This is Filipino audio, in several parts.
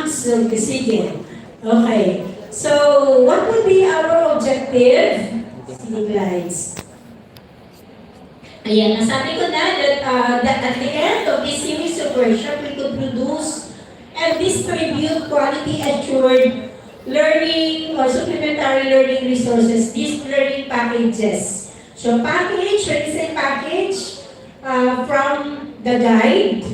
Sige. Okay. So, what would be our objective? Sige guys. Ayan, nasabi ko na that at the end of this series of workshop, we could produce and distribute quality assured learning or supplementary learning resources, these learning packages. So package, when you say package, from the guide,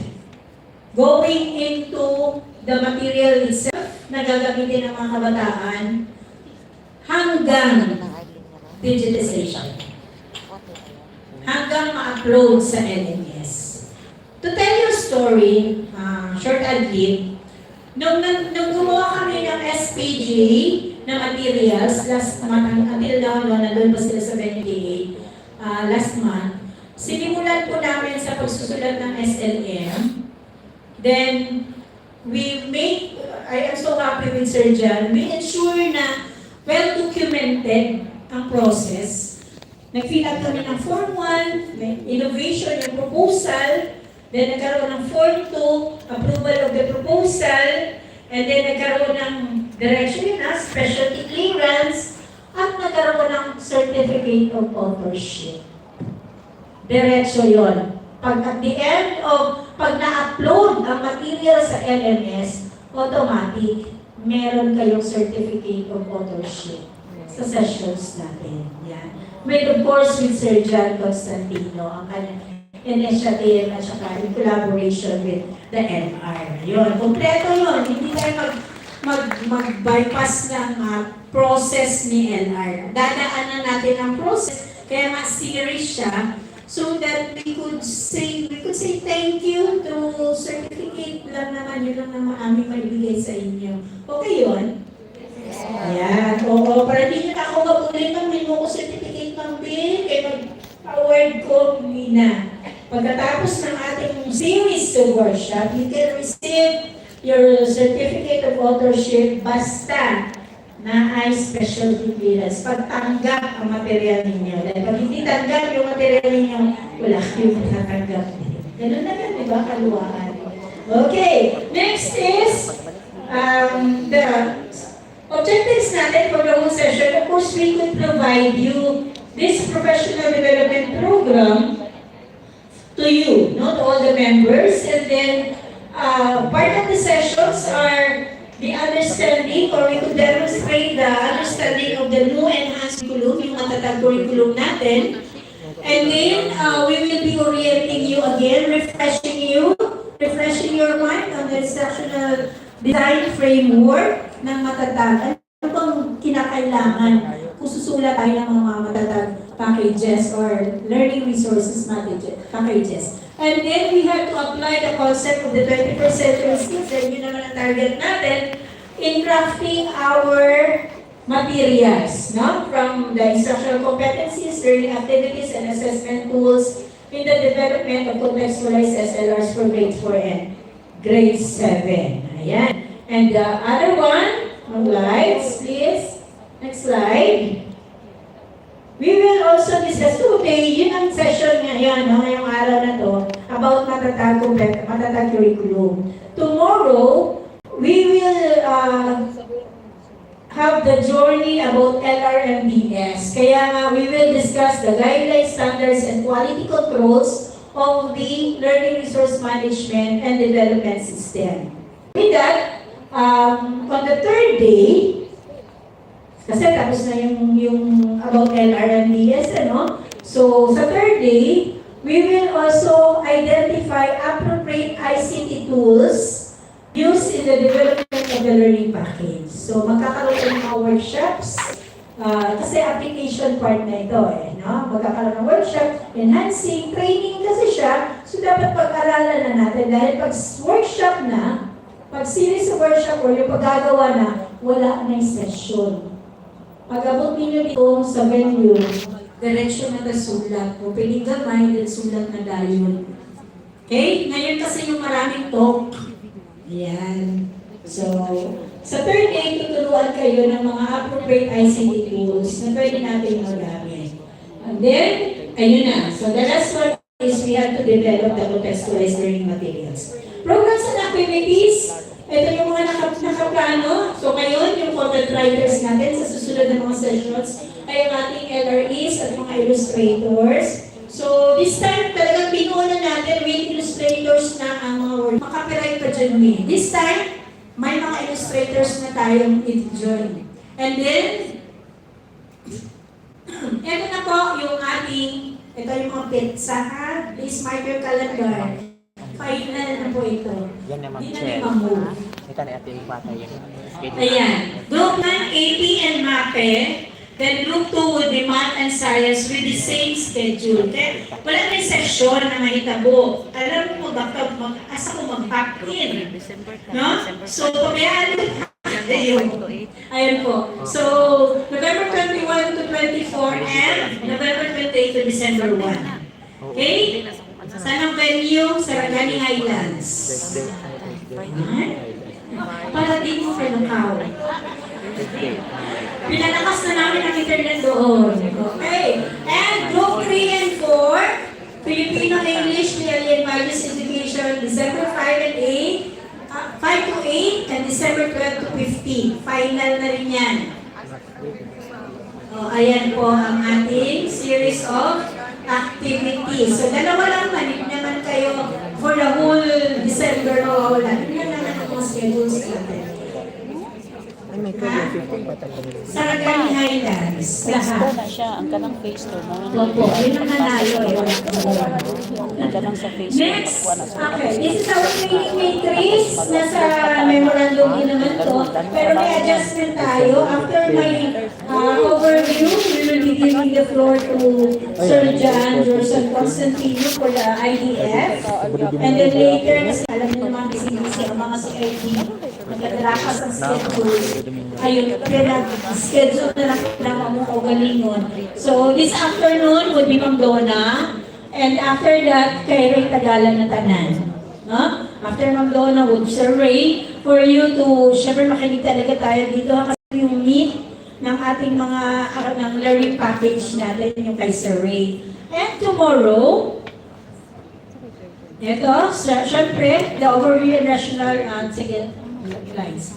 going into the material itself na gagamitin ng mga kabataan, hanggang digitization. Hanggang ma-upload sa LMS. To tell you a story, short and lead, nung gumawa kami ng SPG na materials last month, until now, nandun pa sila sa 28, last month, sinimulan po namin sa pagsusulat ng SLM. Then, I am so happy with Sir John, we ensure na well-documented ang process. Nag-fill up kami ng Form 1, innovation, yung proposal, then nagkaroon ng Form 2, approval of the proposal, and then nagkaroon ng direction na, specialty clearance, at nagkaroon ng certificate of authorship. Diretso yun. At the end of, pag na-upload ang material sa LMS, automatic, meron kayong certificate of authorship sa sessions natin. Yan. With, of course, with Sir John Constantino, ang kanyang initiative at saka in collaboration with the NR. Yun, kompleto yun. Hindi tayo mag-bypass ng process ni NR. Dadaanan natin ang process, kaya ma-series siya, so that we could say thank you to certificate lang naman, yun lang naman aming maibigay sa inyo. Okay yun? Ayan. Oo, para di nyo na ako mabulit pag may mo ko certificate ng bill, kaya mag-award ko, hindi na. Pagkatapos ng ating series of workshop, you can receive your certificate of authorship basta na ay specialty clearance. Pagtanggap ang material ninyo. Dahil pag hindi tanggap yung material ninyo, wala kayong matatanggap. Ganun na yan, di ba? Kaluwaan. Okay. Next is the objectives natin for the whole session. Of course, we could provide you this professional development program to you, not all the members. And then, part of the sessions are the understanding, or we could demonstrate the understanding of the new enhanced curriculum, yung matatag curriculum natin. And then, we will be orienting you again, refreshing your mind on the instructional design framework ng matatag. Ano bang kinakailangan kung susulat tayo ng mga matatag packages or learning resources packages. And then we have to apply the concept of the 21st century skills, and yun naman ang target natin, in crafting our materials, no? From the instructional competencies, learning activities, and assessment tools in the development of contextualized SLRs for grade 4 and grade 7. Ayan. And the other one, slides, please. Next slide. We will also discuss today, yun ang session ngayon, no, ngayong araw na to, about matatag curriculum. Tomorrow, we will have the journey about LRMDS. Kaya nga, we will discuss the guidelines, standards, and quality controls of the learning resource management and development system. With that, on the third day, kasi tapos na yung about LRMDS, ano? So, sa third day, we will also identify appropriate ICT tools used in the development of the learning package. So, magkakaroon ng mga workshops, kasi application part na ito, no? Magkakaroon ng workshop, enhancing, training kasi siya, so dapat pag-aralan na natin dahil pag workshop na, pag series of workshop or yung paggagawa na, wala na yung session. Pag-abot ninyo dito sa venue, direction na sulat. O piling gamay, then sulat na dayon. Okay? Ngayon kasi yung maraming talk. Ayan. So, sa third day, tutuluan kayo ng mga appropriate ICT tools na pwede natin magamit. And then, ayun na. So, the last one is we have to develop the contextualized learning materials. Programs and activities, ito yung mga illustrators. So, this time talagang binuo na natin with illustrators na ang mga word. Makapiright pa dyan me. This time, may mga illustrators na tayong i-join. And then, ito na po yung ating, ito yung mga pizza ha. Please mark your calendar. Final na po ito. Yan naman, Hindi na CHER. mamove. Ito na ating bata yun. Ayan. Group 1, AP and MAPE. Then group 2 would be math and science with the same schedule. Then, wala may section na mahitabo. Alam mo asa ko mag-pack in. No? So, pabayaan ayun po. So, November 21 to 24 and November 28 to December 1. Okay? Saan ang venue? Sarangani Highlands. Para din mo kayo. Pinalakas na namin ang internet doon. Okay. And group 3 and 4, Filipino English, Alien Values Education, December 5 and 8, 5 to 8, and December 12 to 15. Final na rin yan. Ayan po ang ating series of activities. So, dalawa lang naman kayo for the whole December o wala. Tingnan naman ang mga schedules natin. Sarangani Highlands. Lahat. Na siya, ang kanang face to. Opo, yun ang nanalo. Ang kanang sa face to. Next, okay, this is our training matrix. Nasa memorandum din naman to. Pero may adjustment tayo. After my overview, we will be giving the floor to Sir John Jorson Constantino for the IDF. And then later, alam niyo naman busy-busy ang mga CID. Nagdarakas ang schedule. Ayun, schedule na lang mo o galingon. So, this afternoon would be Ma'am Donna. And after that, kay Ray Tagalan na tanan. No? After Ma'am Donna would Sir Ray, for you to, syempre makinig talaga tayo dito kasi yung meet ng ating mga ng learning package natin yung kay Sir Ray. And tomorrow, ito, syempre, the overview and rational lines.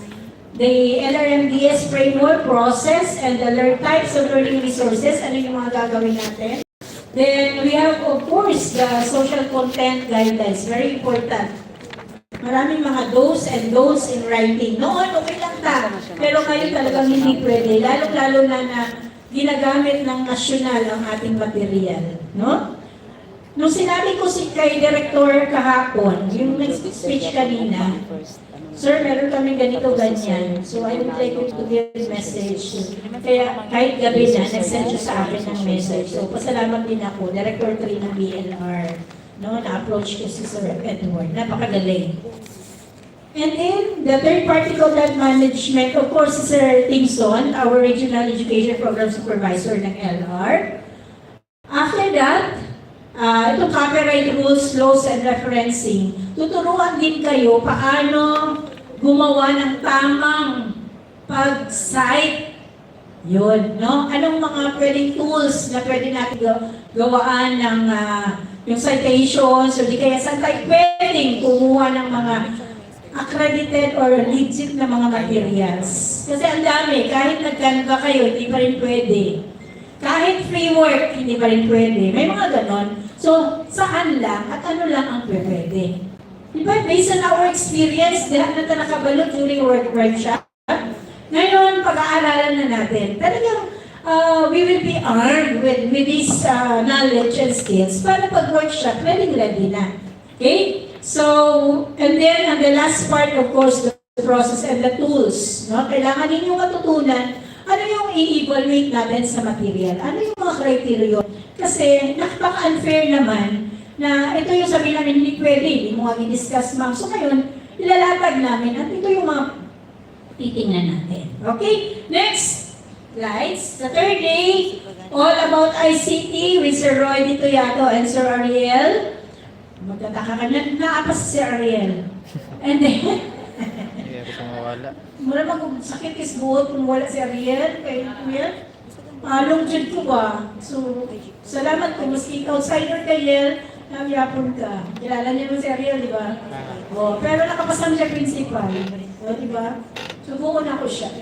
The LRMDS framework process and the types of learning resources, ano yung mga gagawin natin. Then we have, of course, the social content guidelines, very important. Maraming mga do's and don'ts in writing. Noon, okay lang ta. Pero ngayon talagang hindi pwede. Lalo-lalo na ginagamit ng nasyonal ang ating material. No? Nung sinabi ko kay Director kahapon, yung nag-speech kanina, Sir, meron kaming ganito, ganyan. So, I would like you to give a message. Kaya, kahit gabi na, nag-send siya sa akin ng message. So, pasalamat din ako, Director 3 ng BLR. No, na-approach ko si Sir Edward. Napakagaling. And then, the third-party content management, of course, si Sir Timson, our Regional Education Program Supervisor ng LR. After that, itong copyright rules, laws, and referencing. Tuturuan din kayo paano gumawa ng tamang pag-cite. Yun, no? Anong mga pwedeng tools na pwede natin gawaan ng yung citations, o di kaya saan tayo pwedeng kumuha ng mga accredited or legit na mga materials. Kasi ang dami, kahit nag-Canva kayo, hindi pa rin pwede. Kahit free work, hindi pa rin pwede. May mga ganon. So, saan lang at ano lang ang pwede? Diba, based on our experience, lahat na ito nakabalot during workshop. Ngayon, pag-aaralan na natin. Talagang, we will be armed with this knowledge and skills para pag-workshop, ready na. Okay? So, and then, the last part, of course, the process and the tools. No? Kailangan ninyong matutunan ano yung i-evaluate natin sa material? Ano yung mga criteria? Kasi napaka-unfair naman na ito yung sabihin namin hindi pwede, hindi mo nga i-discuss ma'am. So ngayon, ilalatag namin at ito yung mga titingnan natin. Okay? Next slides. The third day, all about ICT with Sir Roy Dito Yato and Sir Ariel. Magtataka ka na, naapas si Ariel. And then, mula mag-sakit is buot kung wala si Ariel, kay Ariel. Long dyan ko ba? So, salamat ko. Maski outsider kay Ariel, nagyapon ka. Kilala niyo mo si Ariel, di ba? Pero nakapasang siya principal. O, di ba? So, buo na ko siya.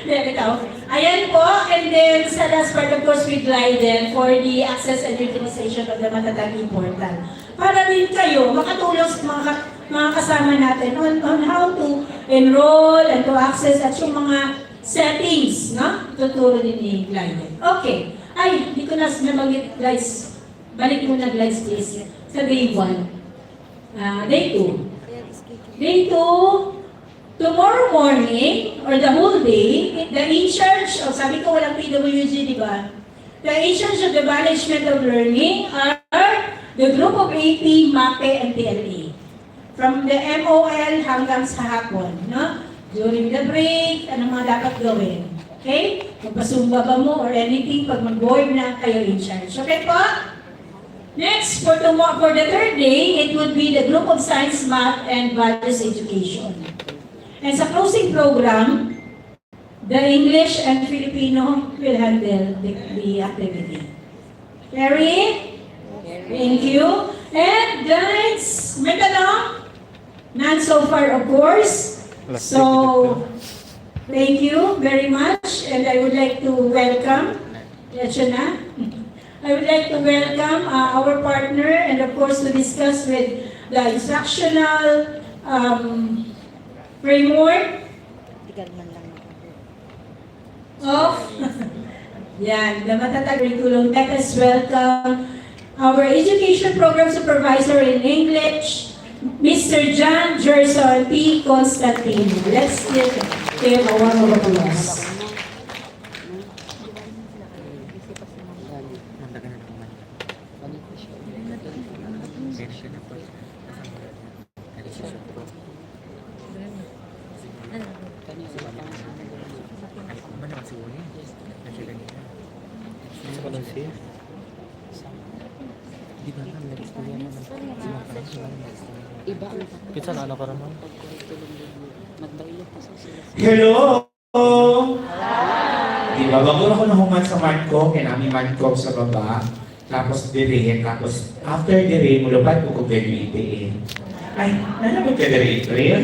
Then ito. Ayan po, and then sa last part, of course, we glide then for the access and utilization of the matatag portal. Para din kayo makatulong sa mga kasama natin on how to enroll and to access at yung mga settings, no? Tuturo din ni Glide. Okay. Ay, hindi ko na nabanggit, guys. Balik muna, guys, please. Sa day 1. Day 2. Day 2, tomorrow morning, or the whole day, the in-charge of, sabi ko walang PWG, di ba? The in-charge of the management of learning are the group of AP, MAPE, and TLA. From the MOL hanggang sa hapon, no? During the break, anong mga dapat gawin? Okay? Magpasumba ba mo or anything pag mag-board na kayo in-charge. Okay po? Next, for the third day, it would be the group of science, math, and values education. And sa closing program, the English and Filipino will handle the activity. Carrie? Thank you. And guys, may tanong? None so far, of course. So, thank you very much. And I would like to welcome, I would like to welcome our partner and of course to discuss with the instructional framework of yan, the matatag curriculum. Let us welcome our education program supervisor in English, Mr. Gensan P. Constantino. Let's give him a warm of applause. Hello! Di ba, bago ako nahuman sa Marco, kaya namin Marco sa baba, tapos dire, tapos after dire, mulupad ko graduate. Ay, nalabot ka dire, April?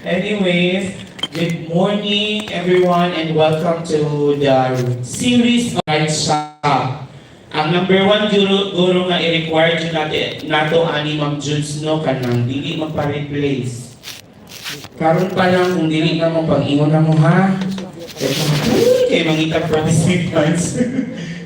Anyways, good morning everyone and welcome to the series of Right Shop. Ang number 1 guro nga i-require dyan nato ani Ma'am Judes no kanang dili magpa-replace. Karon pa lang kung dili na mo pag-ingon na mo ha. Kay mangita participants.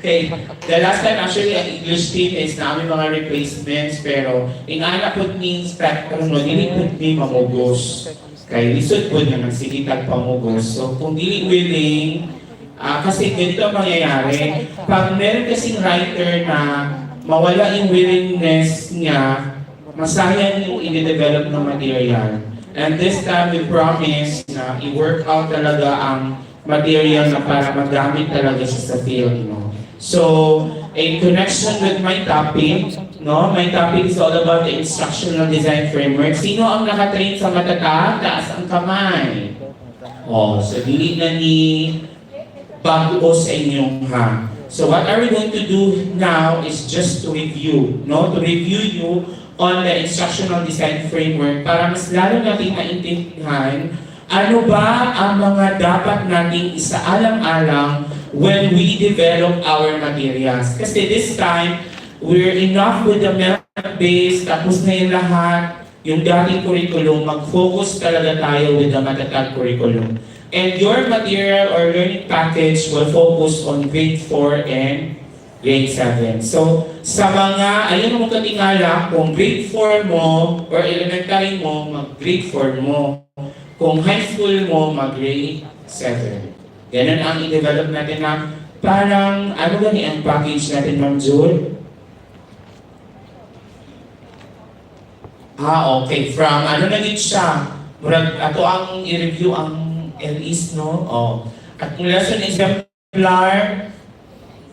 Okay, the last time actually ang English team is namin mga replacements pero ingana pud means that kung dili pud ni mamugos. Kay lisod pud nga nagsigitag pamugos. So kung dili willing kasi ganito ang mangyayari. Pag meron kasing writer na mawala yung willingness niya, masayang yung i-develop ng material. And this time we promise na i-work out talaga ang material na para magamit talaga siya sa field. No? So, in connection with my topic, no? My topic is all about the instructional design framework. Sino ang nakatrain sa matatag? Taas ang kamay. So dili na ni bago sa inyong ha. So what are we going to do now is just to review, no? To review you on the instructional design framework para mas lalo natin maintindihan ano ba ang mga dapat nating isaalang-alang when we develop our materials. Kasi this time, we're enough with the math-based, tapos na yung lahat, yung dating curriculum, mag-focus talaga tayo with the matatag curriculum. And your material or learning package will focus on grade 4 and grade 7. So, sa mga, ayun mo katingala, kung grade 4 mo or elementary mo, mag-grade 4 mo. Kung high school mo, mag-grade 7. Ganun ang i-develop natin na parang, ano gani ang package natin, Ma'am June? Okay. From, ano na din siya? Murag, ato ang i-review ang LEs, no? At yung lesson exemplar,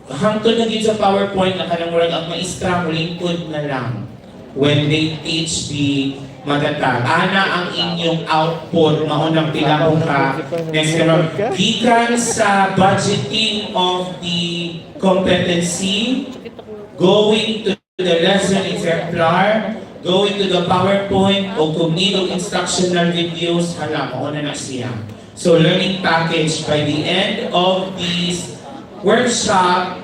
hangtod na din sa PowerPoint na kanang murag ang maestra mulingkod na lang when they teach the matatag. Ana ang inyong output, maunang pilahong ka. Next naman, gikan sa budgeting of the competency, going to the lesson exemplar, going to the PowerPoint, o kung need of instructional videos, hala, mauna na siya. So learning package, by the end of this workshop,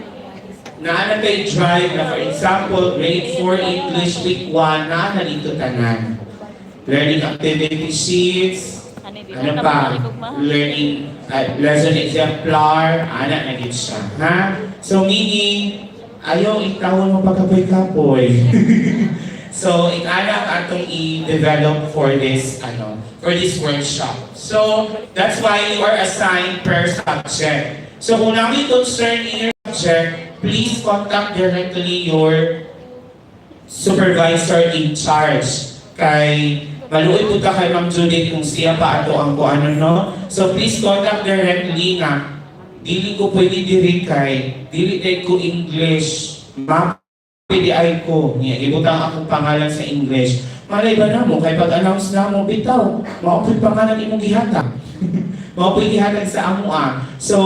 na kay drive na for example, grade 4 English week 1, na dito tanan. Learning activity sheets, ano pa? Learning lesson exemplar, na gid siya. Ha? So meaning, ayaw itawon mo pagkapoy-kapoy. So, inanak atong i-develop for this workshop. So, that's why you are assigned per subject. So, kung namin concern in your subject, please contact directly your supervisor in charge. Kay maluoy po ka kay Ma'am Judith kung siya pa ato ang ano, no? So, please contact directly na dili ko pwede diri kay dili ko English, PDI ko, ibutang akong pangalan sa English. Malay ba na mo, kay pag-announce na mo, bitaw, maupit pangalan imong gihatag. Maupit gihatag sa amua. So,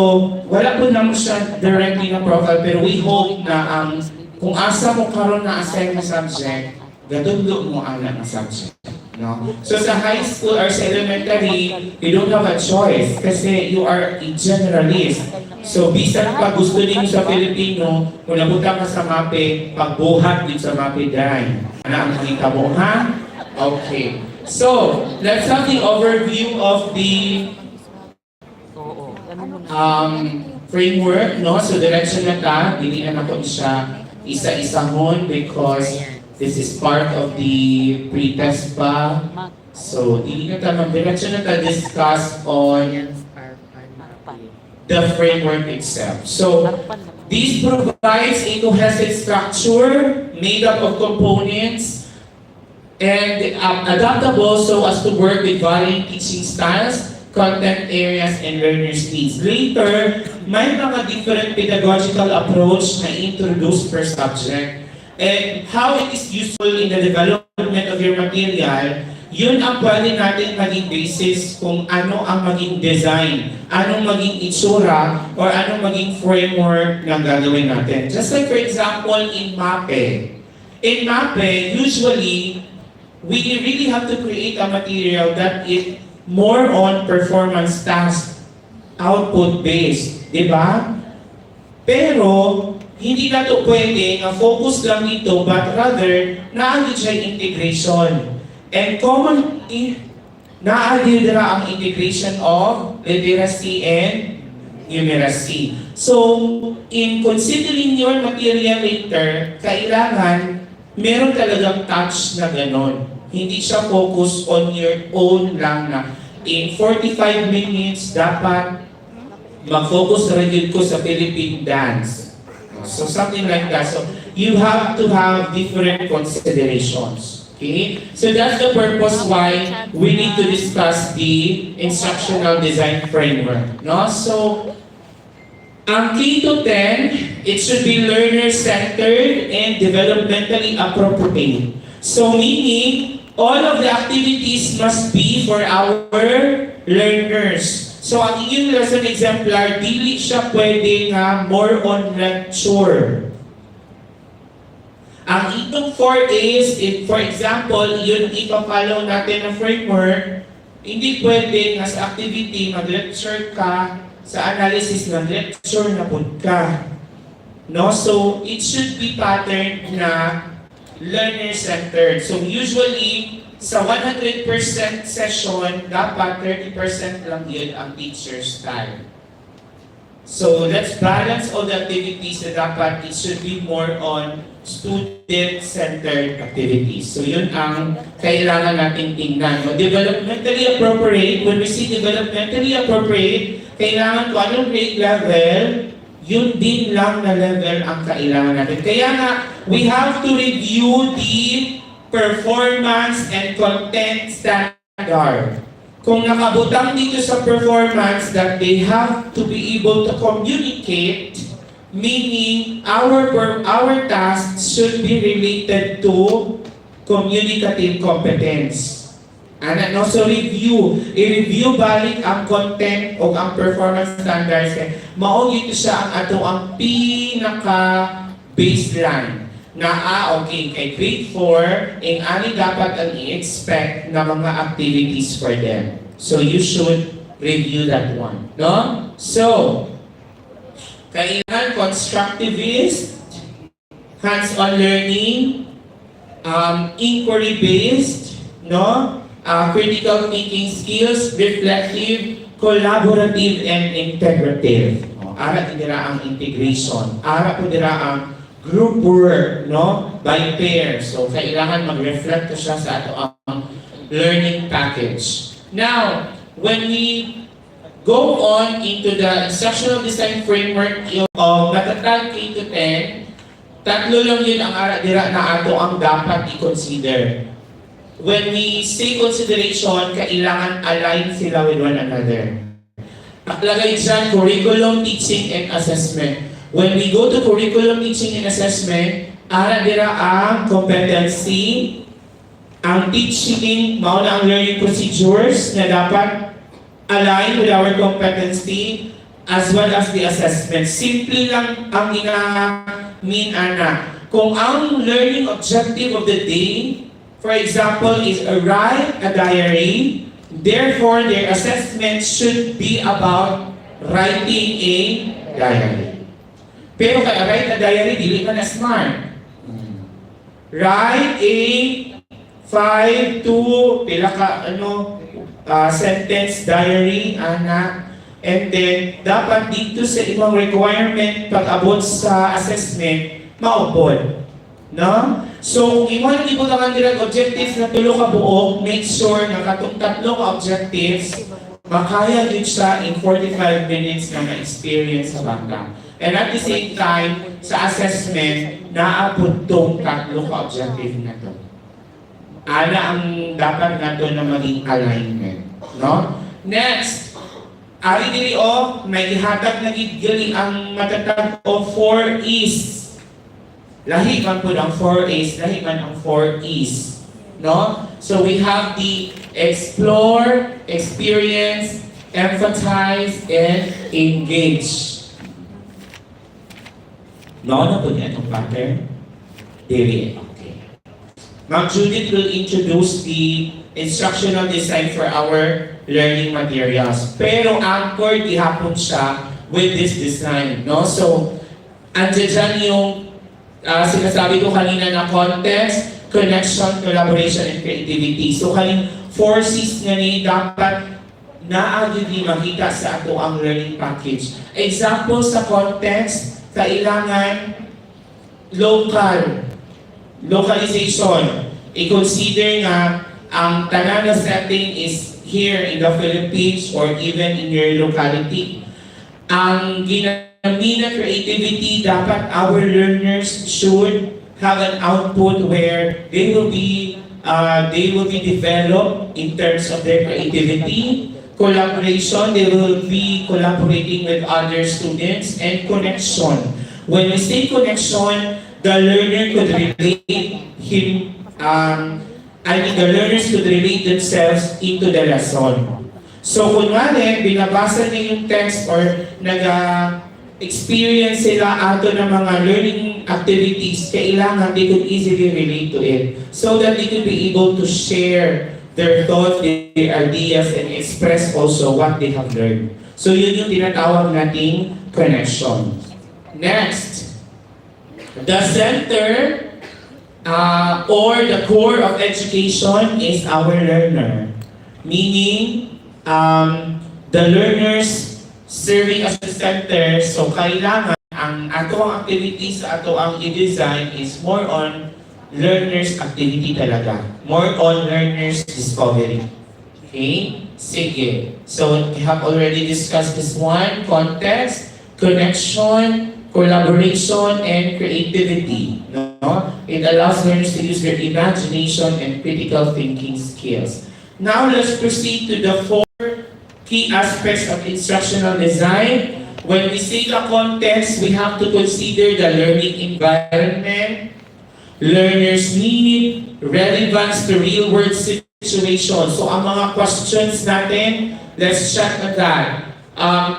wala po naman siya directly na profile, pero we hope na kung asa mo karon na assign na subject, gadugdo mo anak na subject. No? So sa high school or sa elementary, you don't have a choice kasi you are a generalist. So bisan pa gusto din sa Filipino, kung nabutang ka sa mape, pagbuhat din sa mape dahil. Ano ang nakita mo, ha? Okay. So, let's have the overview of the framework, no? So direction na ta, dinihan ako siya isa-isahon because this is part of the pre-test pa. So, dili na ta mag-direction na ta discuss on the framework itself. So, this provides a cohesive structure made up of components and adaptable so as to work with varying teaching styles, content areas, and learners' needs. Later, may mga different pedagogical approach na introduce per subject. And how it is useful in the development of your material, yun ang pwede natin maging basis kung ano ang maging design, anong maging itsura, or anong maging framework na gagawin natin. Just like for example, in MAPE. In MAPE, usually, we really have to create a material that is more on performance task, output-based. Diba? Pero, hindi na ito pwede na focus lang dito, but rather, naagid siya integration. And commonly, naagid na ang integration of literacy and numeracy. So, in considering your material later, kailangan meron talagang touch na ganon. Hindi siya focus on your own lang na in 45 minutes, dapat mag-focus rin ko sa Philippine dance. So something like that. So you have to have different considerations. Okay? So that's the purpose why we need to discuss the instructional design framework. No? So ang K to 10, it should be learner-centered and developmentally appropriate. So meaning, all of the activities must be for our learners. So ang inyong lesson exemplar, dili siya pwede nga more on lecture. Ang itong 4A's, if for example, yun ipapalaw natin na framework, hindi pwede nga sa activity, mag-lecture ka, sa analysis, mag-lecture na po ka. No? So it should be patterned na learner-centered. So usually, sa 100% session, dapat 30% lang yun ang teacher's time. So let's balance all the activities na dapat it should be more on student-centered activities. So yun ang kailangan natin tingnan. Developmentally appropriate, when we see developmentally appropriate, kailangan kung anong grade level, yun din lang na level ang kailangan natin. Kaya nga, we have to review the performance and content standard. Kung nakabutang dito sa performance that they have to be able to communicate, meaning our tasks should be related to communicative competence. And also i-review balik ang content o ang performance standards. Mao ito siya ang ato ang pinaka-baseline. Okay, kay grade 4, ani dapat ang i-expect na mga activities for them. So you should review that one. No? So, kailangan constructivist, hands-on learning, inquiry-based, no? Critical thinking skills, reflective, collaborative, and integrative. No? Ara po dira ang integration. Ara po dira ang group work, no? By pair. So, kailangan mag-reflect siya sa ato ang learning package. Now, when we go on into the instructional design framework of matatag K to 10, tatlo lang yun ang ara dira na ato ang dapat i-consider. When we say consideration, kailangan align sila with one another. Nakalagay dyan, curriculum, teaching, and assessment. When we go to curriculum, teaching, and assessment, ara dira ang competency, ang teaching, mauna ang learning procedures na dapat align with our competency as well as the assessment. Simple lang ang ina-mean, ana. Kung ang learning objective of the day, for example, is write a diary, therefore their assessment should be about writing a diary. Pero kaya write a diary, dili ka na smart. Write a 5 to pila ka sentence diary, anak. And then, dapat dito sa ibang requirement pag-abot sa assessment, maupod. No? So, kung imo naman direct objectives na tulo ka buok, make sure na katong tatlong objectives, makaya din siya in 45 minutes na ma-experience sa bata. And at the same time, sa assessment, naabot tong tatlo ka objective na to. Ana ang dapat nato na maging alignment. No? Next, ari diri may ihatag na gidgali ang matatag o 4 E's. Lahi man po ang 4 A's, lahi man ang 4 E's. No? So we have the explore, experience, empathize, and engage. No, na po niya itong pattern? Dili. Okay. Ma'am Judith will introduce the instructional design for our learning materials. Pero anchored ihapon siya with this design. No? So, andyan dyan yung sinasabi ko kanina na context, connection, collaboration, and creativity. So, kaning 4 C's nga ni dapat naagid ni makita sa ato ang learning package. Example sa context, kailangan local, localization. I-consider nga ang tanan na setting is here in the Philippines or even in your locality. Ang ginamina creativity, dapat our learners should have an output where they will be developed in terms of their creativity. Collaboration, they will be collaborating with other students, and connection. When we say connection, the learner could relate the learners could relate themselves into the lesson. So kunwari, binabasa niya yung text or nag-experience sila ato ng mga learning activities, kailangan they could easily relate to it so that they could be able to share their thoughts, their ideas, and express also what they have learned. So yun yung tinatawag nating connection. Next, the center or the core of education is our learner. Meaning, the learners serving as the center, so kailangan ang ato ang activities sa ato ang i-design is more on learners activity talaga. More on learners discovery. Okay? Sige. So, we have already discussed this one, context, connection, collaboration, and creativity. No? It allows learners to use their imagination and critical thinking skills. Now, let's proceed to the 4 key aspects of instructional design. When we say the context, we have to consider the learning environment, learners' need, relevance to real-world situations. So, ang mga questions natin, let's check on that.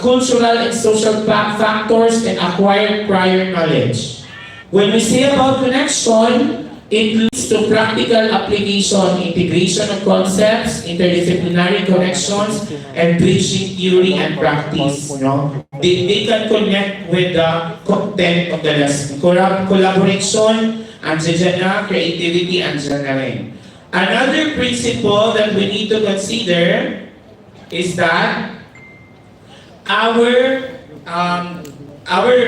Cultural and social factors and acquired prior knowledge. When we say about connection, includes to practical application, integration of concepts, interdisciplinary connections, and bridging theory and practice. No? They can connect with the content of the lesson. Collaboration, andyan na, creativity, andyan na rin. Another principle that we need to consider is that our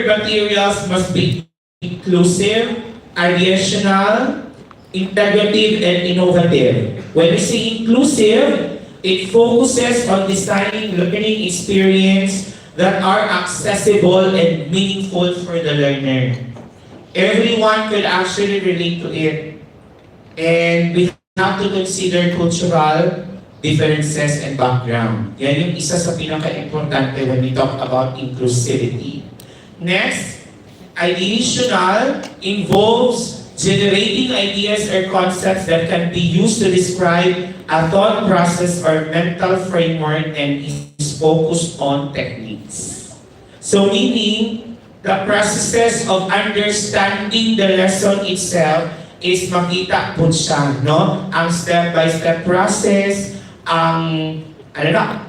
materials must be inclusive, ideational, integrative, and innovative. When we say inclusive, it focuses on designing learning experience that are accessible and meaningful for the learner. Everyone could actually relate to it. And we have to consider cultural differences and background. Yan yung isa sa pinaka-importante when we talk about inclusivity. Next, ideational involves generating ideas or concepts that can be used to describe a thought process or mental framework and is focused on techniques. So meaning, the processes of understanding the lesson itself is makita po siya, no? Ang step-by-step process, ang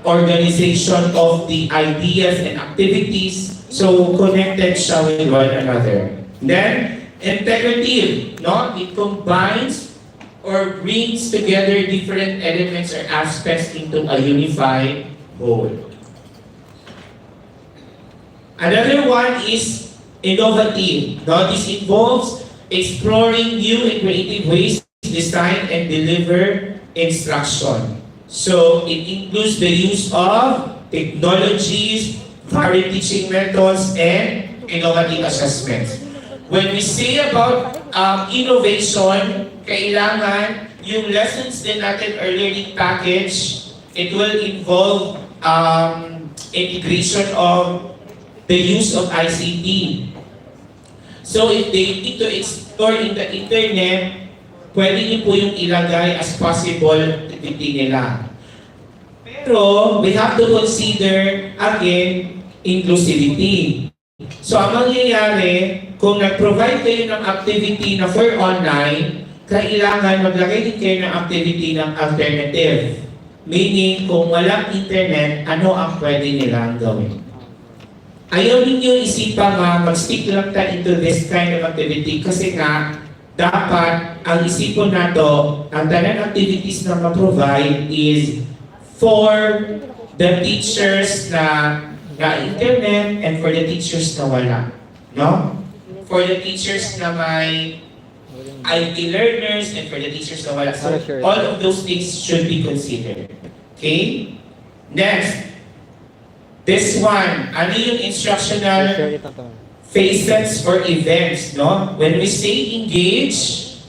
organization of the ideas and activities. So, connected siya with one another. Then, integrative, no? It combines or brings together different elements or aspects into a unified whole. Another one is innovative. No? This involves exploring new and creative ways to design and deliver instruction. So, it includes the use of technologies, varied teaching methods, and innovative assessments. When we say about innovation, kailangan yung lessons din natin or learning package, it will involve integration of the use of ICT. So if they need to explore in the internet, pwede niyo po yung ilagay as possible activity nila. Pero we have to consider again inclusivity. So ang mangyayari, kung nag-provide kayo ng activity na for online, kailangan maglagay din kayo ng activity ng alternative. Meaning, kung walang internet, ano ang pwede nilang gawin? Ayaw ninyo isipan nga, mag-stick lang tayo into this kind of activity kasi nga, dapat ang isipon nato, ang tanan activities na ma-provide is for the teachers na internet and for the teachers na wala. No? For the teachers na may IT learners and for the teachers na wala. So, all of those things should be considered. Okay? Next. This one, ano yung instructional facets or events, no? When we say engage,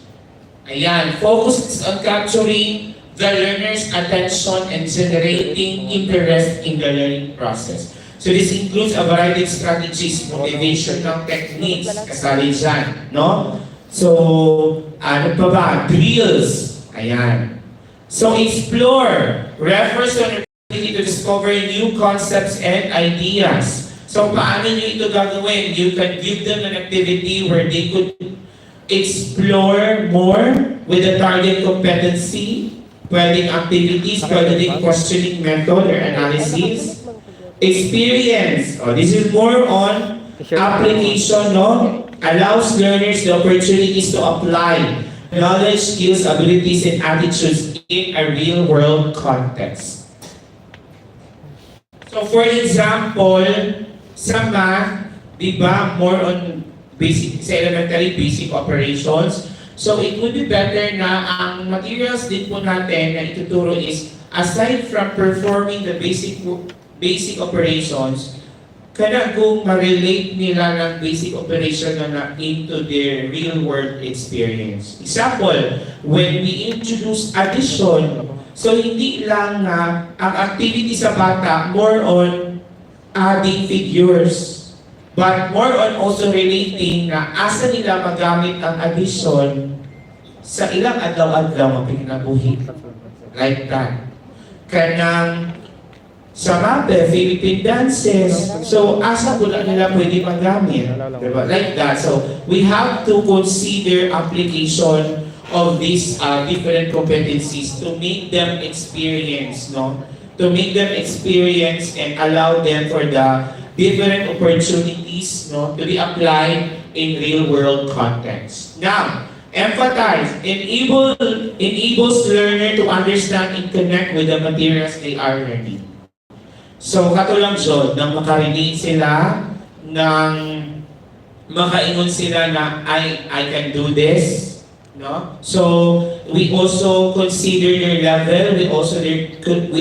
ayan, focus on capturing the learner's attention and generating interest in the learning process. So this includes a variety of strategies, motivational techniques, kasali dyan, no? So, ano pa ba? Drills, ayan. So explore, refers to to discover new concepts and ideas. So, paano nyo ito gagawin? You can give them an activity where they could explore more with the target competency, pwedeng activities, pwedeng questioning method or analysis. Experience. Oh, this is more on application, no? Allows learners the opportunities to apply knowledge, skills, abilities, and attitudes in a real-world context. So for example, sa math, di ba, more on basic, sa elementary basic operations. So it would be better na ang materials din po natin na ituturo is, aside from performing the basic operations, kana kung ma-relate nila ng basic operation na into their real-world experience. Example, when we introduce addition, so hindi lang na ang activity sa bata more on adding figures, but more on also relating na asa nila magamit ang addition sa ilang adlaw-adlaw ang pinabuhi. Like that. Kanang Sa MAPE, Philippine dances. So, asa po na nila pwede magamit? Diba? Like that. So, we have to consider application of these different competencies to make them experience, no? To make them experience and allow them for the different opportunities, no, to be applied in real-world context. Now, empathize, enables learner to understand and connect with the materials they are learning. So, katulad dyan, nang makarinig sila, nang makaingon sila na, I can do this, no? So, we also consider their level, we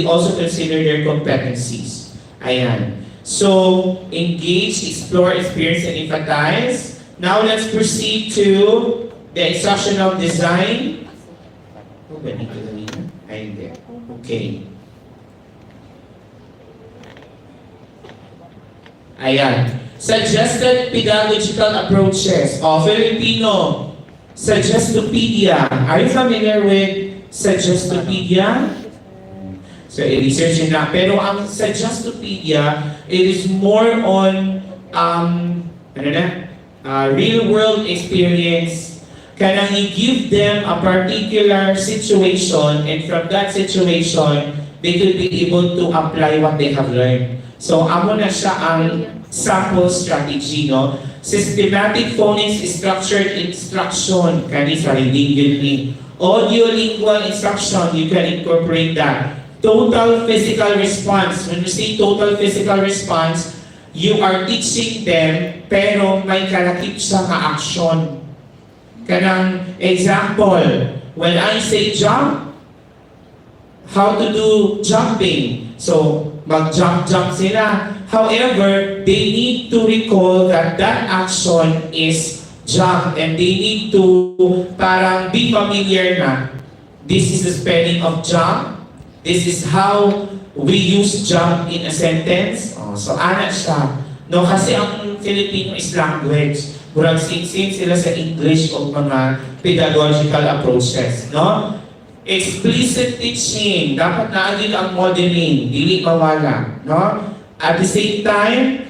also consider their competencies. Ayan. So, engage, explore, experience, and empathize. Now, let's proceed to the instructional design. Oh, ba nito na nito? Ay, hindi. Okay. Ayan. Suggested pedagogical approaches. Filipino. Suggestopedia. Are you familiar with Suggestopedia? So, i-research nyo na. Pero ang Suggestopedia, it is more on, real-world experience. Kanang i-give them a particular situation, and from that situation, they could be able to apply what they have learned. So, amo na siya ang sample strategy, no? Systematic phonics structured instruction, kani sa reading yun ni. Audio-lingual instruction, you can incorporate that. Total physical response. When you say total physical response, you are teaching them, pero may kalakip siya ka action. Kanang example, when I say jump, how to do jumping. So, mag-jump sila. However, they need to recall that that action is jump, and they need to parang be familiar na. This is the spelling of jump. This is how we use jump in a sentence. So, ana siya. No, kasi ang Filipino is language. Murag same sila sa English o mga pedagogical approaches. No? Explicit teaching, dapat naagin ang modeling, dili mawala, no? At the same time,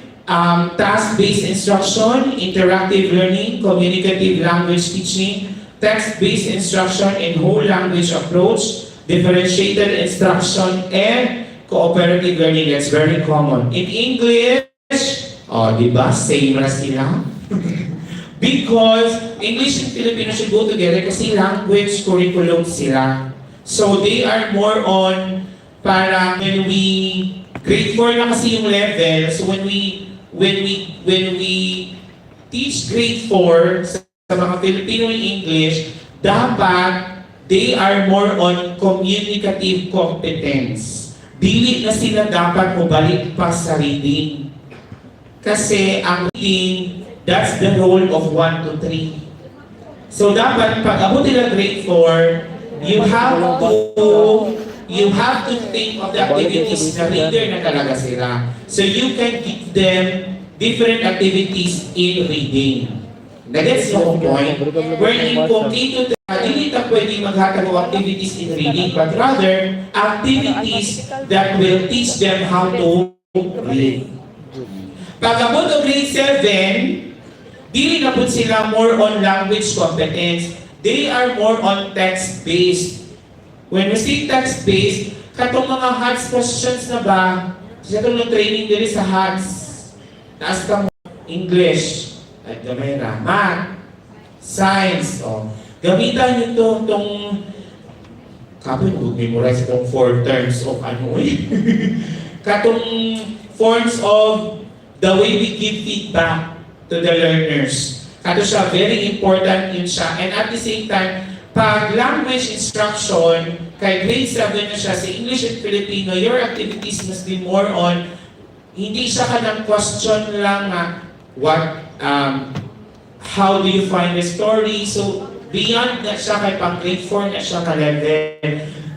task-based instruction, interactive learning, communicative language teaching, text-based instruction and whole language approach, differentiated instruction, and cooperative learning. That's very common. In English, di ba? Same na sila. Because English and Filipino should go together kasi language curriculum sila. So they are more on para when we grade 4 na kasi yung level. So when we teach grade 4 sa mga Filipino in English, dapat they are more on communicative competence. Dili na sila dapat mabalik pa sa reading. Kasi ang reading, that's the role of 1 to 3. So dapat pag abot nila grade 4, you have to think of the activities na reader na talaga sila. So you can give them different activities in reading. That's the whole point. Wherein kung dito hindi ta pwede maghatag ng activities in reading, but rather activities that will teach them how to read. Pag abot ng grade 7, dili na po sila more on language competence. They are more on text-based. When we say text-based, katong mga HATS questions na ba, siya itong training dili sa HATS. Taas ka mo, English, at gamay na, math, science, gamitan nyo itong kapoy mo, memorize itong 4 terms of ano eh. Katong forms of the way we give feedback to the learners. Kato siya, very important yun siya. And at the same time, pag language instruction, kay grade 7 na siya, sa English and Filipino, your activities must be more on, hindi siya ka ng question lang na, how do you find the story? So, beyond na siya kay pang grade 4 na siya ka level,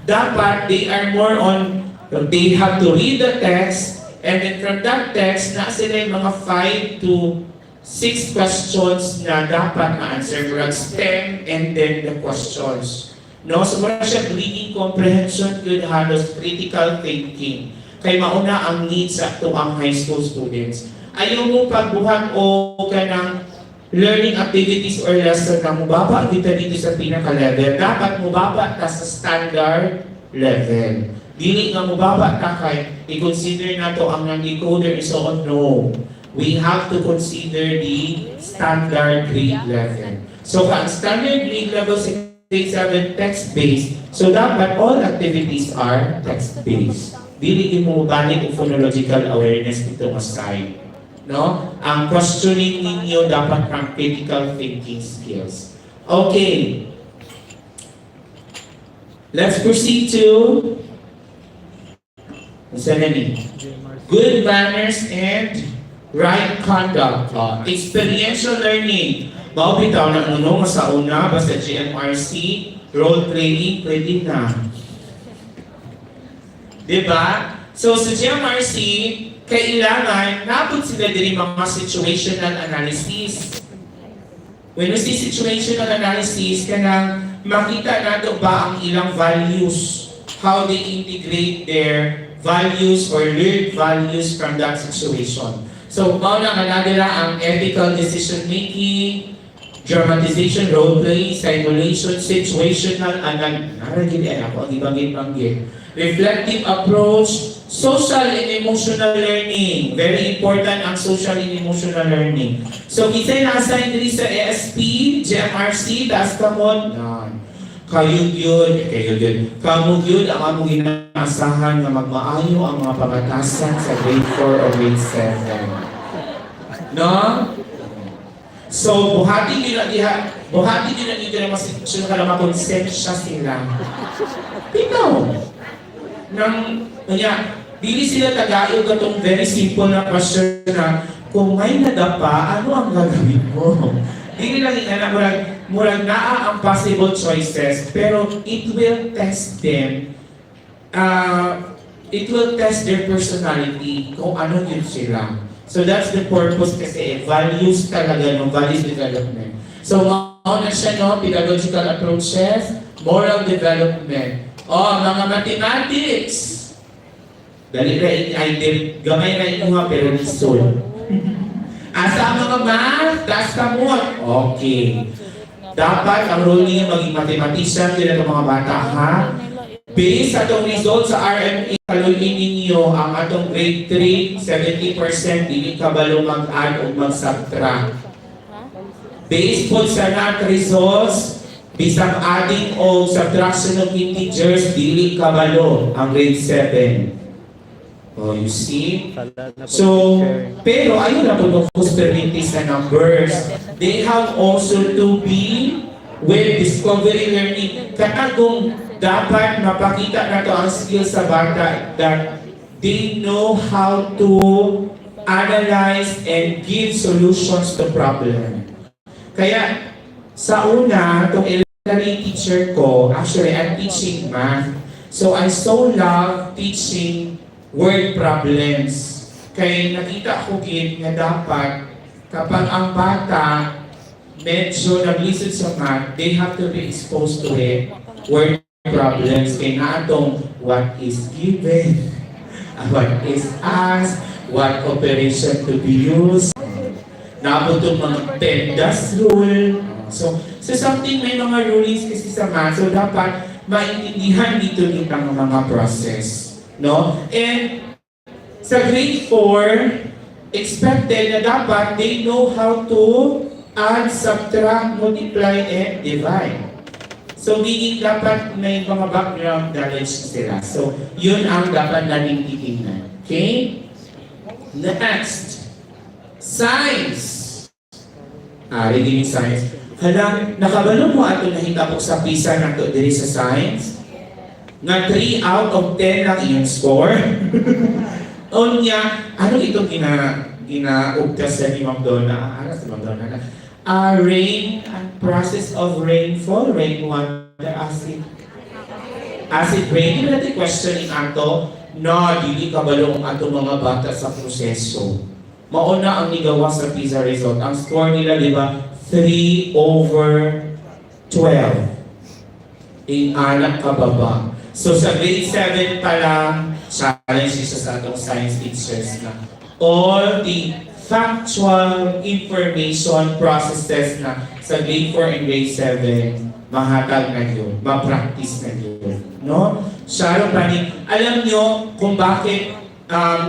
dapat they are more on, they have to read the text, and then from that text, na sila yung mga 5 to 6 questions na dapat ma-answer from STEM and then the questions. No? So muna siya reading comprehension, good halos, critical thinking. kay mauna ang needs sa ito ang high school students. Ayaw mo pagbuhat o ka ng learning activities or lesson na mubaba dito sa pinaka-level. Dapat mubaba ta sa standard level. Dili nga mubaba ta kay i-consider na to ang non-decoder is so on. No. We have to consider the standard grade level. So ang standard grade level sa grade 7 text-based, so dapat all activities are text-based. Dili mo balik o phonological awareness dito aside. No? Ang questioning ninyo dapat ang critical thinking skills. Okay. Let's proceed to good manners and right conduct. Experiential learning. Bitaw na nga sa una, basta GMRC, role playing, pwede na. Diba? So sa GMRC, kailangan nabot sila din mga situational analysis. When we say situational analysis, kanang makita nato ba ang ilang values, how they integrate their values or learned values from that situation. So, mauna kanadira ang ethical decision making, dramatization, role-playing, simulation, situational, reflective approach, social and emotional learning. Very important ang social and emotional learning. So, kita na-assign diri sa ASP, GMRC, taas kamon, kamog yun ang among inaasahan na magmaayo ang mga pamatasan sa grade 4 o grade 7. No? So, buhati nyo na dito na masitwasyon ka na makonsensya sila. Ikaw. Dili sila tagayo katong very simple na question na, kung may nadapa, ano ang gagawin mo? Dili lang murag naa ang possible choices, pero it will test them. It will test their personality kung ano yun sila. So that's the purpose kasi values talaga, no? Values development. So mauna siya, no? Pedagogical approaches, moral development. Mga mathematics. Dali gamay na inuha pero lisod. Asa mga math, taas kamot. Okay. Dapat ang role niya maging mathematician din ang mga bata, ha? Based sa itong result sa RMA, kalunin ninyo ang atong grade 3, 70% dili kabalo mag-add o mag-subtract. Based po sa NAT results, bisang adding o subtraction of integers, dili kabalo ang grade 7. Oh, you see? So, pero ayun na po possibilities sa numbers. They have also to be with discovery learning. Kung dapat mapakita na to ang skills sa bata that they know how to analyze and give solutions to problem. Kaya sa una, itong elementary teacher ko, actually I'm teaching math. So I so love teaching word problems. Kaya nakita ko gid nga dapat kapag ang bata medyo nag-listen sa math, they have to be exposed to it. Word problems. Kaya nga atong what is given, what is asked, what operation to be used. Nabot yung mga PEMDAS rule. So something may mga rulings kasi sa math. So dapat maintindihan dito ang mga process. No? And sa grade 4, expected na dapat they know how to add, subtract, multiply, and divide. So meaning dapat may mga background knowledge sila. So yun ang dapat natin titingnan. Okay? Next. Science. Reading science. Hala, nakabalo mo ato nahita po sa PISA na to diri sa science? Na 3 out of 10 lang iyong score. O niya, ano itong ginaugtas sa ni Ma'am Donna? Ano si Ma'am Donna na? Rain, process of rainfall, rainwater, acid rain. Hindi natin questioning ato, na dili kabalong ato mga bata sa proseso. Mauna ang nigawa sa PISA result. Ang score nila, di ba? 3 over 12. In anak kababa. So sa grade 7 pa lang, challenge isa sa atong science teachers na all the factual information processes na sa grade 4 and grade 7 mahatag na yun, ma-practice na yun. No? Sharon Planning, alam nyo kung bakit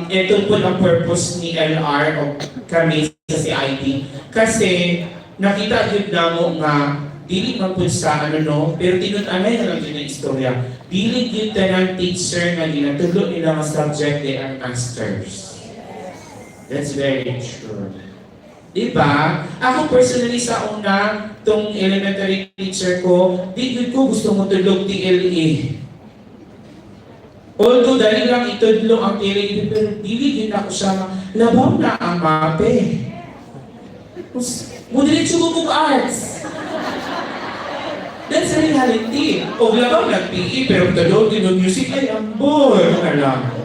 ito po ang purpose ni LR o kami sa CIT. Kasi nakita yun na mo nga dili man po sa pero tinut-anay na lang yun ang istorya. Dili yun ng teacher na ginatulo nila ang subject, they are masters. That's very true. Diba? Ako personally sa una, tong elementary teacher ko, di ko gusto mo tulog TLE. Although dahil lang itudlo ang TLE, pero dili din ako siya labaw na ang mape. Mudilit siya kong arts. That's the reality. O labaw nag-PE, pero tulog din ng music, ay ambol. Alam.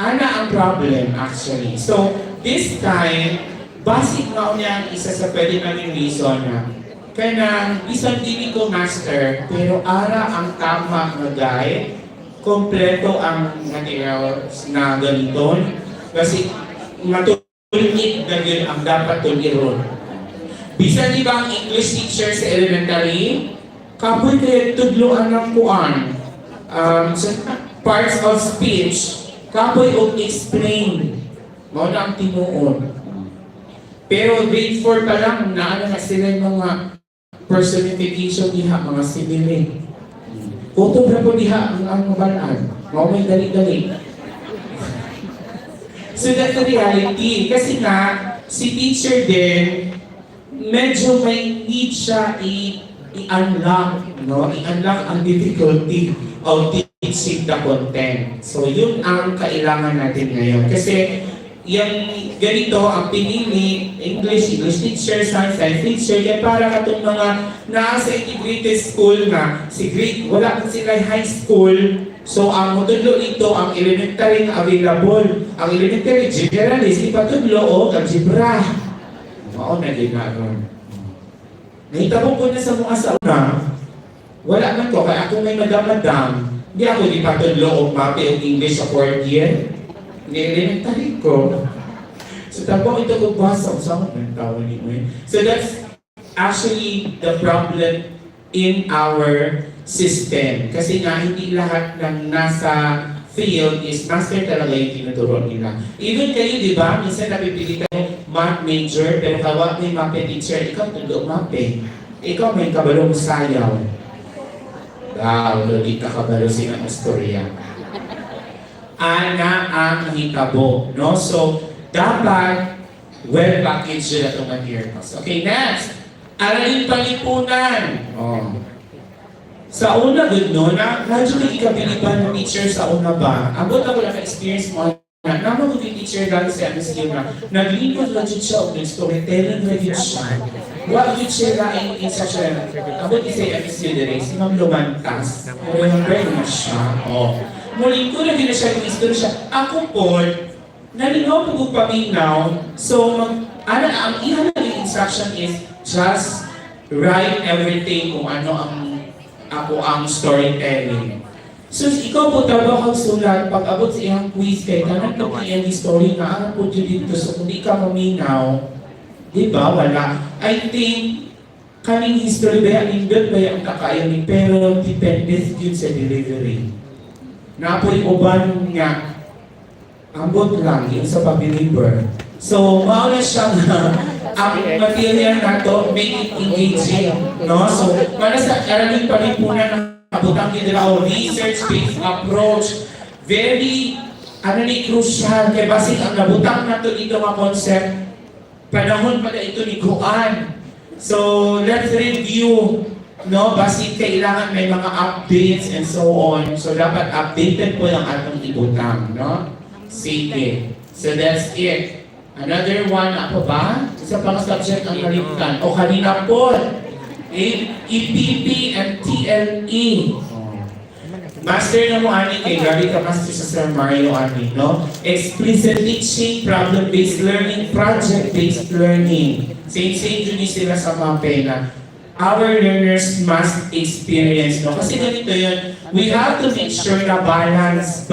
Ana ang problem actually. So, this time, basic nga niya ang isa sa pwede namin reason na kaya na isang dili ko master, pero ara ang tama nga guide, kompleto ang materials na ganito. Kasi matulit na yun ang dapat tuliron. Bisan di ba ang English teacher sa elementary, kapoy kayo tudloan ng kuan. Parts of speech, kapoy og explain. Mao na ang tinuon. Pero grade 4 pa lang, naano na sila yung mga personification diha, mga simile. Kutob na po diha ang mabalaan. Mao may dali-dali. So that's the reality. Kasi nga, si teacher din, medyo may need siya i-unlock, no? I-unlock ang difficulty of teaching the content. So yun ang kailangan natin ngayon. Kasi yung ganito, ang pinili, English teacher, science teacher, yan para katong mga nasa integrated school na, si grade, wala pa sila high school. So ang mutudlo ito, ang elementary na available. Ang elementary generalist, ipatudlo o algebra. Mao na din na ron. Nahitabo ko na sa mga sauna, wala man ko, kaya ako may madam-madam, hindi ako di patudlo o mape o English sa 4th year. Ni-elementary ko. So tabo ito ko basa, saan ko ng tawag ni mo. So that's actually the problem in our system. Kasi nga hindi lahat ng nasa field is master talaga yung tinuturo nila. Even kayo, di ba? Minsan napipili kayo math major, pero kawa may mape teacher, ikaw tundo mape. Ikaw may kabalong sayaw. Lagi ka kabalo siya ng istorya. Ana ang hitabo, no? So, dapat well-packaged yun itong materials. Okay, next. Aralin palipunan. Oh. Sa una, good no, na radyo ikabiliban ng teacher sa una ba? Abot ako lang experience mo na naman yung teacher dahil sa MSQ na naglingkod radyo siya o storytelling radyo siya. What you siya na in such a, abot isa yung MSQ dire, si Ma'am Lumantas. Remember na siya. Oh. Muling ko na din siya yung story siya. Ako po, nalingaw po paminaw. So, ang iha na yung instruction is just write everything kung ano ako ang storytelling. So, ikaw po trabaho kang sulat, pag abot sa iyang quiz kay kanang yung story na ano po dito. So, kung di ka maminaw, di ba, wala. I think, kaning history ba yan, indot ba yan kakayo ni, pero depende yun sa delivery. Napoy uban nga, ambot lang yung sa pag-deliver. So, mauna siya nga, ang material na to, make it engaging. No? So, para sa aralin palipunan ng kabutang kinilao, research-based approach, very, crucial. Kaya basic ang nabutang na to dito mga concept, panahon pala ito ni Kuan. So, let's review. No, basic kailangan may mga updates and so on. So, dapat updated po ang atong ibutang. No? Sige. So, that's it. Another one, ako ba? Isa pang subject ang kalimutan. O kanina po, EPP and TLE. Master na mo, ani, kay grabe ka master sa Sir Mario, ani, no? Explicit teaching, problem-based learning, project-based learning. Same-same yun sila sa mga pena. our learners must experience, no? Kasi ganito yun, we have to make sure na balance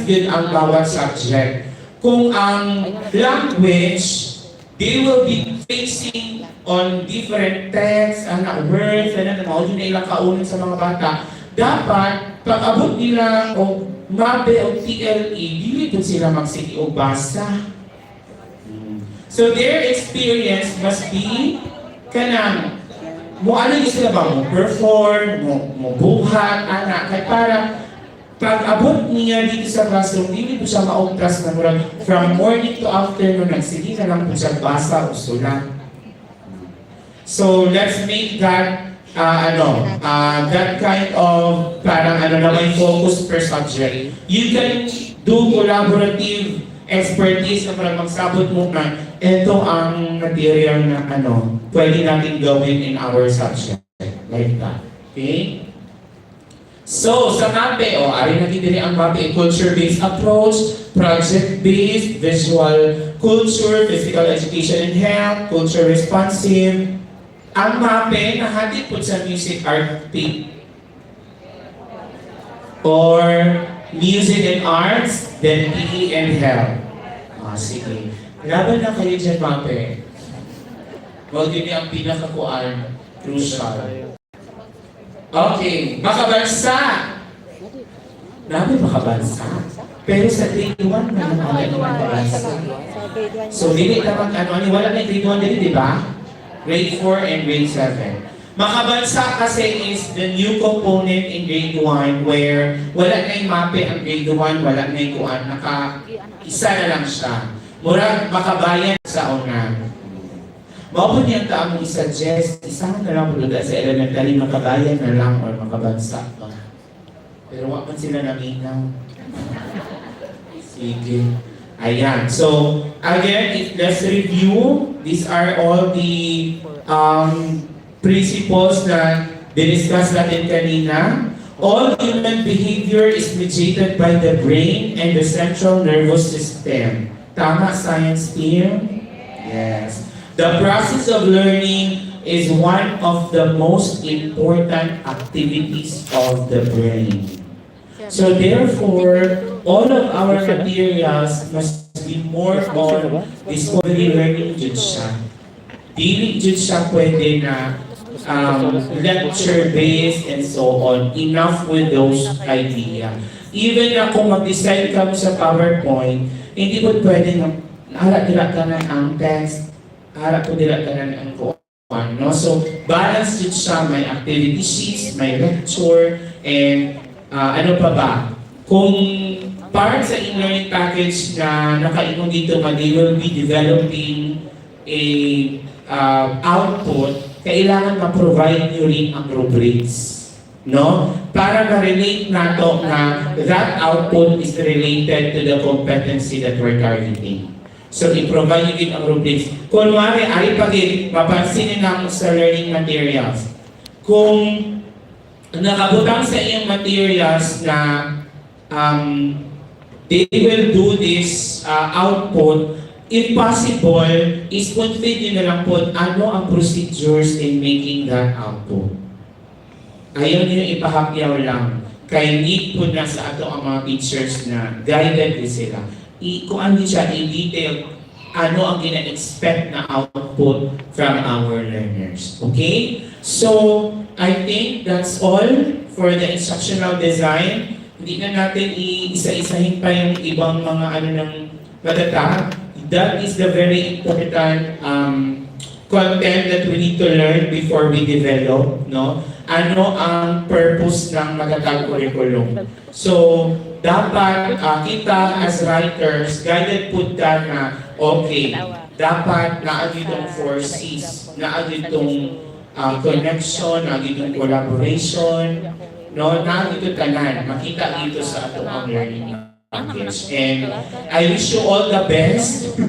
yun ang bawat subject. Kung ang language, they will be facing on different texts, words, maulit na ilang kaunan sa mga bata. Dapat, pag-abot nila o MABE o TLE, dili po sila magsige o basa. So their experience must be kanang ano yung sila ba mo perform, mo buhat, kaya para pag-abot niya dito sa classroom, hindi po siya maugtas na murag from morning to afternoon, nagsige na lang po siya basa o sulat. So let's make that that kind of parang na may focus per subject. You can do collaborative expertise na parang magsabot mo na ito ang material na pwede natin gawin in our subject. Like that. Okay? So, sa MAPE, ari natin din ang MAPE, culture-based approach, project-based, visual culture, physical education and health, culture responsive. Ang MAPE, nahatid po sa music art or music and arts, then PE and health. Sige. Laban na kayo dyan, MAPE. Huwag yun ang pinakakuan, crucial. Okay, makabansa. Nabi makabansa. Pero sa grade 1 na naman makabansa. So, dili naman wala na grade 1 din, di ba? Grade 4 and grade 7. Makabansa kasi is the new component in grade 1 where wala na yung MAPE ang grade 1, wala na yung kuan, isa na lang siya. Murag makabayan sa una. Maupun niyang taong i-suggest, isa na lang po sa elementary, makabayan na lang or makabansa pa. Pero wak man sila naminaw. Sige. Ayan. So, again, let's review. These are all the principles na diniscuss natin kanina. All human behavior is mediated by the brain and the central nervous system. Tama, science team? Yes. The process of learning is one of the most important activities of the brain. So therefore, all of our materials must be more on discovery learning jud siya. Dili jud siya pwede na lecture-based and so on. Enough with those ideas. Even na kung mag-decide ka mo sa PowerPoint, hindi po pwede na harap-dirap ka na ang text, harap po dirap ka na ang kuwan. No? So, balance jud siya. May activity sheets, may lecture, and ano pa ba? Kung part sa e-learning package na nakaingon dito, they will be developing a output, kailangan ma-provide nyo rin ang rubrics. No? Para ma-relate nato na that output is related to the competency that we're targeting. So, i-provide nyo din ang rubrics. Kunwari, ay pag mapansinin namin sa learning materials. Kung nakabutang sa iyong materials na they will do this output, if possible, is-confid nyo na lang po ano ang procedures in making that output. Ayaw nyo ipahakyaw lang. Kaya need po na sa ato ang mga teachers na guided din sila. Kung ano siya i-detail, ano ang gina-expect na output from our learners. Okay? So, I think that's all for the instructional design. Hindi na natin isa-isahin pa yung ibang mga ng madata. That is the very important content that we need to learn before we develop, no? Ano ang purpose ng matatag curriculum? So, dapat kita as writers, guided po ka na, okay, dapat naagid itong 4 C's, naagid itong connection, naagid itong collaboration, no? Naagid itong tanan, makita dito sa atong learning package. And I wish you all the best.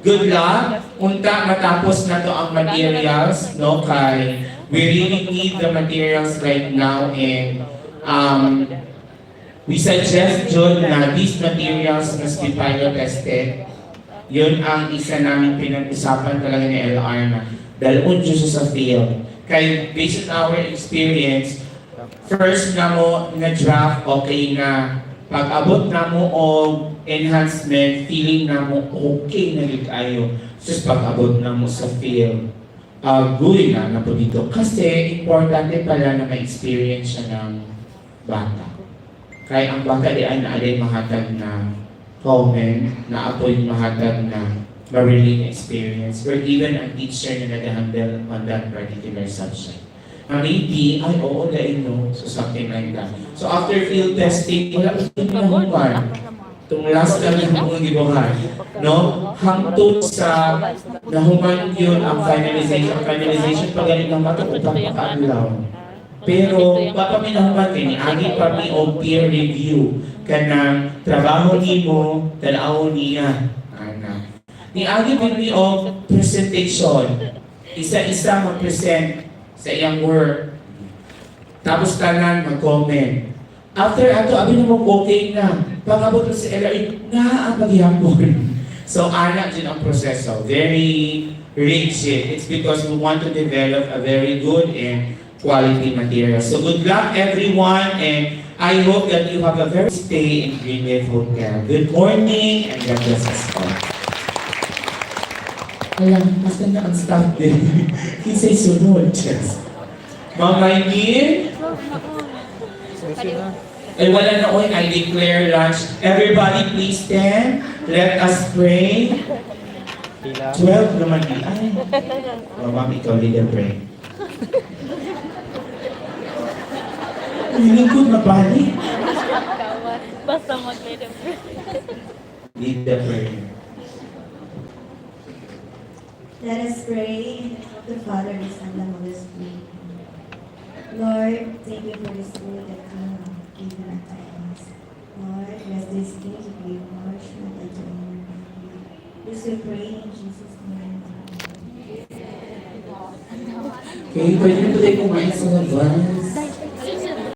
Good luck. Unta matapos na to ang materials, no? Kay we really need the materials right now, and we suggest John na these materials must be pilot tested. Yun ang isa namin pinag-usapan talaga ni LR na dalawin siya sa field. Kaya based on our experience, first na mo na-draft, okay na. Pag-abot na mo o enhancement, feeling na mo okay na kayo. Just pag-abot na mo sa field, good na po dito. Kasi importante pala na ma-experience siya ng bata. Kaya ang bata di ay naalay mahatag na comment, na apoy mahatag na mariling experience, or even a teacher na nag-handle on that particular subject. Maybe, ay oo, dahil no, so something like that. So after field testing, wala ko yung nahuman. Itong last lang yung mga gibuhan. No? Hangtod sa nahuman yun ang finalization. Finalization pa ganit ng mata upang makaalaw. Pero, papaminahuman kayo ni agi pa mi o peer review ka ng trabaho ni mo, tanaw niya. Ni agi pa mi o presentation. Isa-isa mag-present sa iyang work. Tapos tanan mag-comment. After ato, abi naman okay na. Pag-abot sa LRE, ang paghihapon. So, anak din ang proseso. Very rigid. It's because we want to develop a very good and quality material. So, good luck everyone, and I hope that you have a very stay in Greenleaf Hotel. Good morning, and God bless us all. Alam, mas na ang staff din. Kinsay sunod. Mama Yin? Ay wala na oy, I declare lunch. Everybody please stand. Let us pray. 12 naman di. Ay. Mama, ikaw leader pray. Lingkod na bali. Basta mag-leader. Leader pray. Let us pray in the name of the Father, the Son, and the Holy Spirit. Lord, thank you for this food that you have given unto us. Lord, bless this day to be nourishment and to honor you. This we pray in Jesus' name. Okay, pwede na po tayo kumain sa labas.